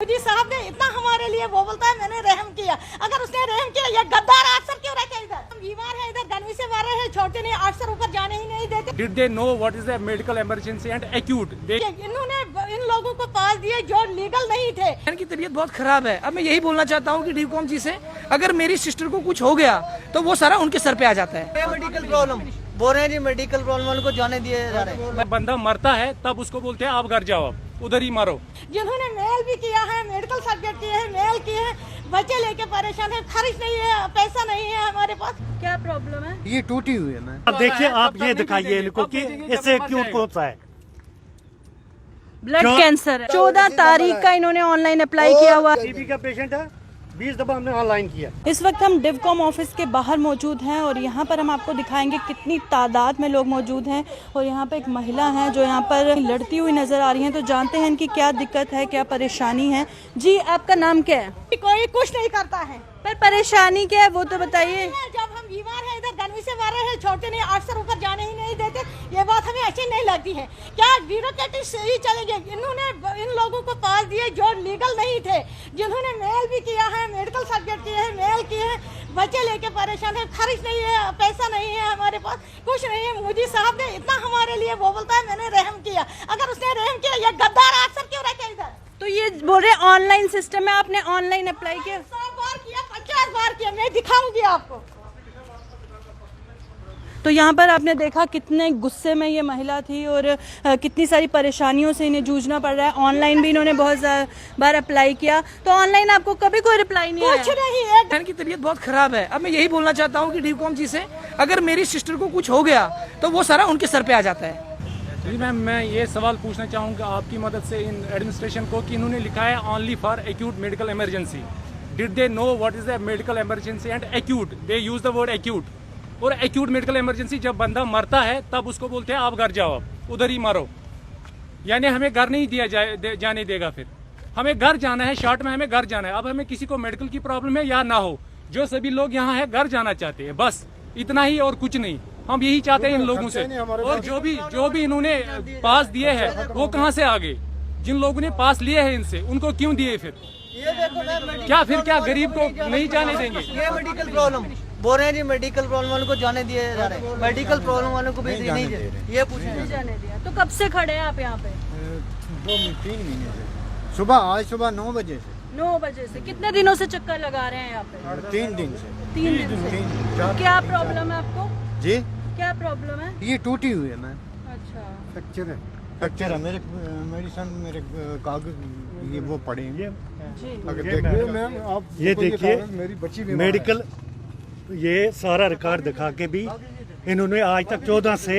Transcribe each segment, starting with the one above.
मोदी साहब ने इतना हमारे लिए वो बोलता है मैंने रहम किया। अगर उसने रहम किया, ये गद्दार अफसर क्यों रखे इधर? हम बीमार है, इधर गर्मी से मर रहे हैं, छोटे नहीं अफसर ऊपर जाने ही नहीं देते। Did they know what is the medical emergency and acute? इन्होंने इन लोगों को पास दिए जो लीगल नहीं थे। इनकी तबीयत बहुत खराब है। अब मैं यही बोलना चाहता हूँ कि डीकॉम जी से, अगर मेरी सिस्टर को कुछ हो गया तो वो सारा उनके सर पे आ जाता है। मेडिकल प्रॉब्लम बोल रहे हैं जी, मेडिकल प्रॉब्लम वालों को जाने दिए जा रहे हैं। बंदा मरता है तब उसको बोलते हैं आप घर जाओ, आप उधर ही मारो। जिन्होंने मेल भी किया है, मेडिकल सब्जेक्ट किए हैं, मेल किए हैं, बच्चे लेके परेशान है, खर्च नहीं है, पैसा नहीं है हमारे पास। क्या प्रॉब्लम है? ये टूटी हुई है मैम। अब देखिए, आप ये दिखाइए इनको कि इससे क्यों कौन सा है। ब्लड कैंसर है। 14 तारीख का इन्होंने ऑनलाइन अप्लाई किया हुआ। टीबी का पेशेंट है, 20 दफा हमने ऑनलाइन किया। इस वक्त हम डिवकॉम ऑफिस के बाहर मौजूद हैं और यहाँ पर हम आपको दिखाएंगे कितनी तादाद में लोग मौजूद हैं। और यहाँ पे एक महिला है जो यहाँ पर लड़ती हुई नजर आ रही हैं, तो जानते हैं इनकी क्या दिक्कत है, क्या परेशानी है। जी, आपका नाम क्या है? कोई कुछ नहीं करता है। पर परेशानी क्या है वो तो बताइए। जब हम बीमार है, इधर गर्मी से मर रहे हैं, छोटे नहीं अफसर ऊपर जाने ही नहीं देते, ये बात हमें अच्छी नहीं लगती है। क्या ब्यूरोक्रेटिक से ही चलेंगे? इन्होंने इन लोगों को पास दिए जो लीगल नहीं थे, जिन्होंने मेल भी किया है, मेडिकल सब्जेक्ट किए हैं, मेल किए हैं, बच्चे लेके परेशान है, खर्च नहीं है, पैसा नहीं है हमारे पास, कुछ नहीं है। मोदी साहब ने इतना हमारे लिए वो बोलता है मैंने रहम किया। अगर उसने रहम किया, ये गद्दार अफसर क्यों रखे इधर? तो ये बोल रहे ऑनलाइन सिस्टम है, आपने ऑनलाइन अप्लाई किया? 100 बार किया, 50 बार किया, मैं दिखाऊंगी आपको। तो यहाँ पर आपने देखा कितने गुस्से में ये महिला थी और कितनी सारी परेशानियों से इन्हें जूझना पड़ रहा है। ऑनलाइन भी इन्होंने बहुत बार अप्लाई किया, तो ऑनलाइन आपको कभी कोई रिप्लाई नहीं आया? कुछ नहीं है। इनकी तबीयत बहुत खराब है। अब मैं यही बोलना चाहता हूँ कि डीकॉम जी से, अगर मेरी सिस्टर को कुछ हो गया तो वो सारा उनके सर पे आ जाता है। जी मैम, मैं ये सवाल पूछना चाहूँगा आपकी मदद से इन एडमिनिस्ट्रेशन को कि इन्होंने लिखा है only for acute medical emergency. Did they know what is the medical emergency and acute? They use the word acute. और एक्यूट मेडिकल इमरजेंसी, जब बंदा मरता है तब उसको बोलते हैं आप घर जाओ, आप उधर ही मारो। यानी हमें घर नहीं दिया जाने देगा। फिर हमें घर जाना है, शॉर्ट में हमें घर जाना है। अब हमें किसी को मेडिकल की प्रॉब्लम है या ना हो, जो सभी लोग यहाँ है घर जाना चाहते हैं, बस इतना ही और कुछ नहीं। हम यही चाहते हैं इन लोगों से। और जो भी इन्होंने पास दिए हैं वो कहाँ से आ गए? जिन लोगों ने पास लिए हैं इनसे, उनको क्यों दिए? फिर ये देखो मैम, क्या फिर क्या गरीब को नहीं जाने देंगे? ये मेडिकल प्रॉब्लम बोल रहे हैं जी, मेडिकल प्रॉब्लम वालों को जाने दिए जा रहे हैं। मेडिकल प्रॉब्लम वालों को भी नहीं ये पूछ रहे हैं। जाने दिया। तो कब से खड़े हैं आप यहाँ पे? 3 महीने से। आज सुबह 9 बजे से। 9 बजे से। कितने दिनों से चक्कर लगा रहे हैं यहाँ पे? 3 दिन से। 3 दिन से। क्या प्रॉब्लम है आपको? जी, क्या प्रॉब्लम है? ये टूटी हुई है मैम। अच्छा, फ्रैक्चर है। मेरी सन मेरे कागज ये वो पड़े हैं। जी। अगर देखिए मैम, आप ये देखिए, मेरी बच्ची भी मेडिकल ये सारा रिकॉर्ड दिखा के भी इन्होंने आज तक 14 से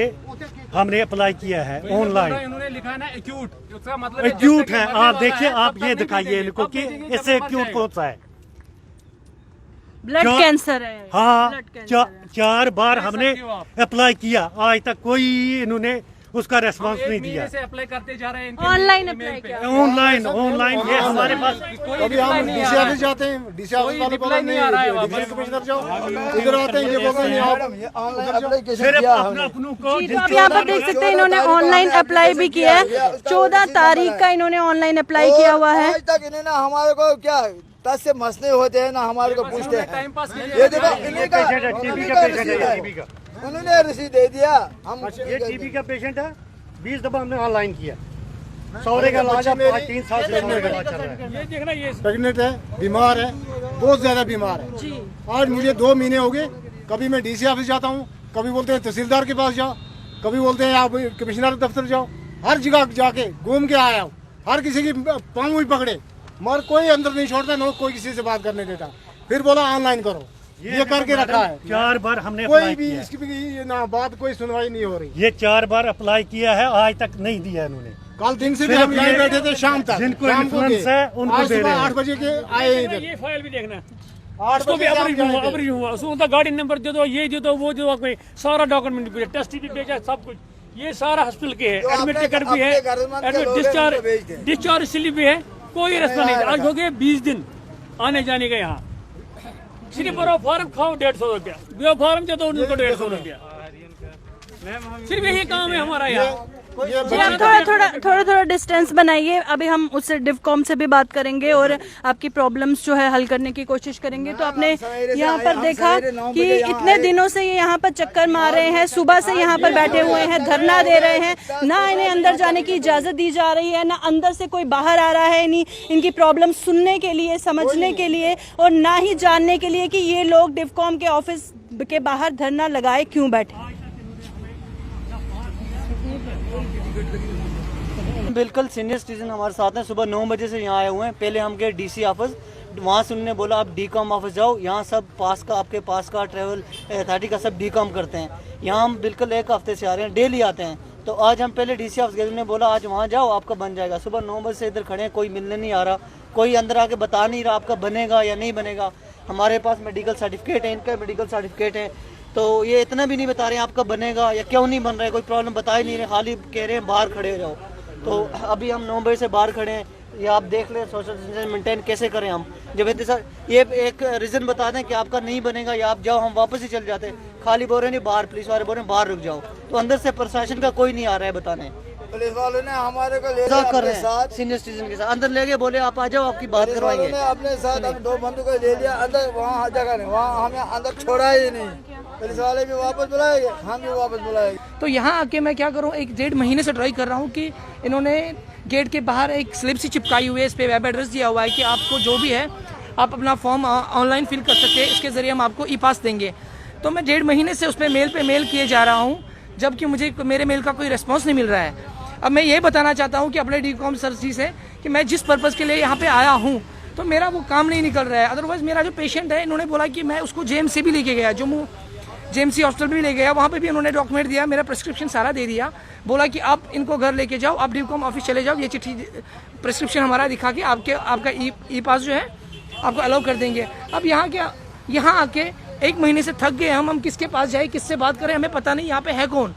हमने अप्लाई किया है ऑनलाइन। इन्होंने लिखा है ना एक्यूट, उसका मतलब एक्यूट है। आप देखिए, आप ये दिखाइए इनको कि इससे एक्यूट कौन सा है। ब्लड कैंसर है। हाँ, ब्लड कैंसर है। 4 बार हमने अप्लाई किया, आज तक कोई इन्होंने उसका रेस्पॉन्स नहीं दिया। से अप्लाई करते जा रहे हैं। ऑनलाइन अप्लाई किया? ऑनलाइन ये हमारे पास कभी हम डीसी ऑफिस जाते हैं, डीसी ऑफिस वाले को नहीं आ रहा है, डिप्टी कमिश्नर जाओ, इधर आते हैं, ये बोलते हैं आप सिर्फ अपनों को। जी, तो आप यहाँ पर देख सकते हैं इन्होंने ऑनलाइन अप्लाई भी किया है। 14 तारीख का इन्होंने ऑनलाइन अप्लाई किया हुआ है। आज तक इन्हें ना हमारे को क्या टच से मसले होते हैं, ना हमारे को पूछते हैं। टाइम पास ये देखो, टीबी का पेशेंट है, टीबी का। उन्होंने रसीद दे दिया। हम ये टीबी का पेशेंट है, 20 दफा हमने ऑनलाइन किया। सौरे का इलाज 3 साल से इलाज चल रहा है। ये देखना, ये प्रेग्नेंट है, बीमार है, बहुत ज्यादा बीमार है। जी। आज मुझे 2 महीने हो गए। कभी मैं डीसी ऑफिस जाता हूँ, कभी बोलते हैं तहसीलदार के पास जाओ, कभी बोलते हैं आप कमिश्नर दफ्तर जाओ। हर जगह जाके घूम के आया हूँ, हर किसी की पाँव भी पकड़े, मगर कोई अंदर नहीं छोड़ता, न कोई किसी से बात करने देता। फिर बोला ऑनलाइन करो, ये करके रखा है। 4 बार हमने कोई अप्लाई भी किया। इसकी भी ना बात, कोई सुनवाई नहीं हो रही। ये 4 बार अप्लाई किया है, आज तक नहीं दिया इन्होंने। कल दिन से भी हम यहीं बैठे थे शाम तक। जिनको शाम को इन्फ्लुएंस है, उनको आज दे सुबह रहे हैं। 8 बजे के आए इधर। ये फाइल भी देखना, 8 उसको भी बजे अप्रूव हम हुआ, जाए थे। अप्रूव हुआ। उसको उनका गाड़ी नंबर दे दो, ये दे दो, वो दे दो, कोई सारा डॉक्यूमेंट भी, टेस्ट भी भेजा, सब कुछ। ये सारा हॉस्पिटल के है, जो एडमिट अपने- टिकट भी है, अपने घर में एडमिट लोग हैं, उनको भेज दें। डिस्चार्ज स्लिप भी है, कोई रास्ता नहीं। आज हो गए 20 दिन आने जाने का। यहाँ सिर्फ बड़ा फॉर्म खाओ 150 रुपया, बे फॉर्म दे दो उनको 150 रुपया। सिर्फ यही काम है हमारा यहाँ। जी, आप थोड़ा डिस्टेंस बनाइए। अभी हम उससे डिवकॉम से भी बात करेंगे और आपकी प्रॉब्लम्स जो है हल करने की कोशिश करेंगे। तो आपने यहाँ पर देखा कि इतने दिनों से ये यहाँ पर चक्कर मार रहे हैं, सुबह से यहाँ पर बैठे हुए हैं, धरना दे रहे हैं, ना इन्हें अंदर जाने की इजाजत दी जा रही है, ना अंदर से कोई बाहर आ रहा है, नहीं इनकी प्रॉब्लम सुनने के लिए, समझने के लिए, और ना ही जानने के लिए कि ये लोग डिवकॉम के ऑफिस के बाहर धरना लगाए क्यों बैठे। बिल्कुल सीनियर सिटीजन हमारे साथ हैं, सुबह 9 बजे से यहाँ आए हुए हैं। पहले हम गए डीसी ऑफिस, वहाँ से उन्होंने बोला आप डीकॉम ऑफिस जाओ, यहाँ सब पास का, आपके पास का, ट्रैवल अथॉरिटी का सब डीकॉम करते हैं। यहाँ हम बिल्कुल 1 हफ्ते से आ रहे हैं, डेली आते हैं। तो आज हम पहले डीसी ऑफिस गए, उन्होंने बोला आज वहाँ जाओ आपका बन जाएगा। सुबह 9 बजे से इधर खड़े हैं, कोई मिलने नहीं आ रहा, कोई अंदर आके बता नहीं रहा आपका बनेगा या नहीं बनेगा। हमारे पास मेडिकल सर्टिफिकेट है, इनका मेडिकल सर्टिफिकेट है, तो ये इतना भी नहीं बता रहे हैं आपका बनेगा या क्यों नहीं बन रहा है, कोई प्रॉब्लम बता ही नहीं रहे, खाली कह रहे हैं बाहर खड़े हो जाओ। तो अभी हम 9 बजे से बाहर खड़े हैं, ये आप देख लें सोशल डिस्टेंस मेंटेन कैसे करें हम। जब ये एक रीज़न बता दें कि आपका नहीं बनेगा या आप जाओ, हम वापस ही चल जाते हैं। खाली बोल रहे नहीं, बाहर पुलिस वाले बोल रहे हैं बाहर रुक जाओ, तो अंदर से प्रशासन का कोई नहीं आ रहा है बताने। पुलिस वालों ने हमारे को ले कर रहे हैं सीनियर सिटीजन के साथ, अंदर ले गए, बोले आप आ जाओ आपकी बात करवाएंगे। अपने साथ अब 2 बंदों को ले लिया अंदर, वहाँ जगह नहीं, वहाँ हमें अंदर छोड़ा ही नहीं। पुलिस वाले भी वापस बुलाएंगे, हम भी वापस बुलाएंगे। तो यहाँ आके मैं क्या करूँ, 1-1.5 महीने से ट्राई कर रहा हूँ कि इन्होंने गेट के बाहर एक स्लिप सी चिपकाई हुई है, इस पे वेब एड्रेस दिया हुआ है कि आपको जो भी है आप अपना फॉर्म ऑनलाइन फिल कर सकते हैं, इसके ज़रिए हम आपको ई पास देंगे। तो मैं 1.5 महीने से उस पर मेल किए जा रहा हूँ, जबकि मुझे मेरे मेल का कोई रिस्पॉन्स नहीं मिल रहा है। अब मैं ये बताना चाहता हूँ कि अपने डीकॉम सर जी से कि मैं जिस पर्पज़ के लिए यहाँ पे आया हूँ तो मेरा वो काम नहीं निकल रहा है। अदरवाइज़ मेरा जो पेशेंट है, इन्होंने बोला कि मैं उसको जेएमसी भी लेके गया, जम्मू जेएमसी हॉस्पिटल भी ले गया, वहाँ पे भी उन्होंने डॉक्यूमेंट दिया, मेरा प्रिस्क्रिप्शन सारा दे दिया, बोला कि आप इनको घर लेके जाओ, आप डीकॉम ऑफिस चले जाओ, ये चिट्ठी प्रिस्क्रिप्शन हमारा दिखा के आपका ई पास जो है आपको अलाउ कर देंगे। अब यहाँ आके 1 महीने से थक गए हम किसके पास जाए, किससे बात करें, हमें पता नहीं यहाँ पे है कौन,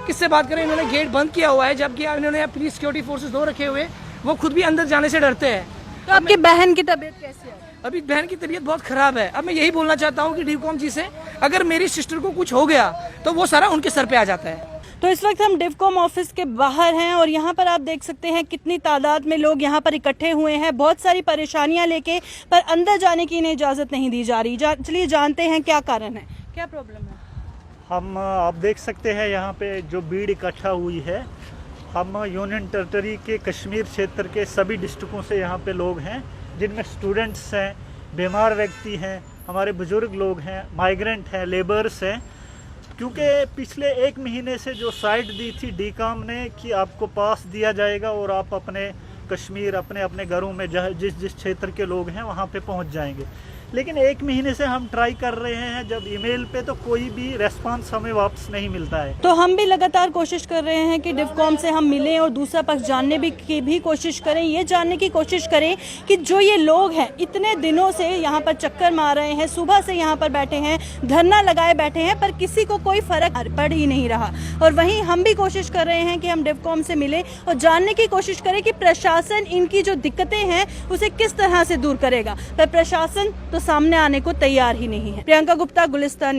किससे बात करें। इन्होंने गेट बंद किया हुआ है, जबकि इन्होंने अपनी सिक्योरिटी फोर्सेस 2 रखे हुए, वो खुद भी अंदर जाने से डरते हैं। तो आपकी बहन की तबीयत कैसी है? अभी बहन की तबीयत बहुत खराब है। अब मैं यही बोलना चाहता हूँ कि डीकॉम जी से, अगर मेरी सिस्टर को कुछ हो गया तो वो सारा उनके सर पे आ जाता है। तो इस वक्त हम डिवकॉम ऑफिस के बाहर हैं और यहाँ पर आप देख सकते हैं कितनी तादाद में लोग यहाँ पर इकट्ठे हुए हैं, बहुत सारी परेशानियां लेके, पर अंदर जाने की इन्हें इजाज़त नहीं दी जा रही। चलिए जानते हैं क्या कारण है, क्या प्रॉब्लम है। हम आप देख सकते हैं यहाँ पे जो भीड़ इकट्ठा हुई है, हम यूनियन टेरिटरी के कश्मीर क्षेत्र के सभी डिस्ट्रिक्टों से यहाँ पे लोग हैं, जिनमें स्टूडेंट्स हैं, बीमार व्यक्ति हैं, हमारे बुजुर्ग लोग हैं, माइग्रेंट हैं, लेबर्स हैं। क्योंकि पिछले 1 महीने से जो साइट दी थी डीकॉम ने कि आपको पास दिया जाएगा और आप अपने कश्मीर अपने घरों में जिस क्षेत्र के लोग हैं वहाँ पे पहुँच जाएंगे, लेकिन 1 महीने से हम ट्राई कर रहे हैं जब ईमेल पे, तो कोई भी रेस्पॉन्स हमें वापस नहीं मिलता है। तो हम भी लगातार कोशिश कर रहे हैं कि डिवकॉम से हम मिलें और दूसरा पक्ष जानने की भी कोशिश करें, ये जानने की कोशिश करें कि जो ये लोग हैं इतने दिनों से यहाँ पर चक्कर मार रहे हैं, सुबह से यहाँ पर बैठे हैं, धरना लगाए बैठे हैं, पर किसी को कोई फर्क पड़ ही नहीं रहा। और वहीं हम भी कोशिश कर रहे हैं कि हम डिवकॉम से मिलें और जानने की कोशिश करें कि प्रशासन इनकी जो दिक्कतें हैं उसे किस तरह से दूर करेगा, पर प्रशासन तो सामने आने को तैयार ही नहीं है। प्रियंका गुप्ता, गुलिस्तान।